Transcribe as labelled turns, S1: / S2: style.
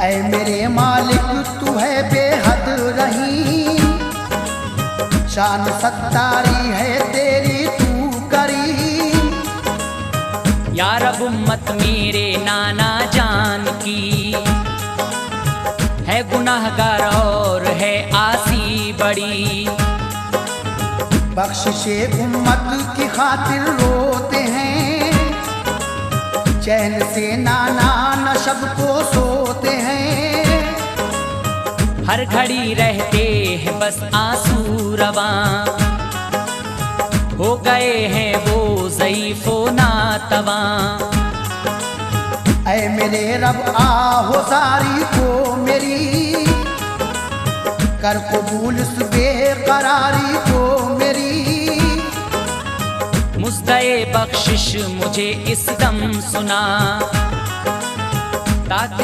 S1: ऐ मेरे मालिक तू है बेहद रहीम, शान सत्तारी है तेरी तू करीम।
S2: या रब उम्मत मेरे नाना जान की है गुनाहगार और है आसी बड़ी।
S1: बख्शिशे उम्मत की खातिर रोते हैं, चैन से नाना न शब को सोते हैं।
S2: हर घड़ी रहते हैं बस आंसू रवां, हो गए हैं वो ज़ईफ़ो नातवां।
S1: ऐ मेरे रब आहो सारी को मेरी, कर कबूल इस बेकरारी को मेरी।
S2: मुज़्दए बख्शिश मुझे इस दम सुना, ताकि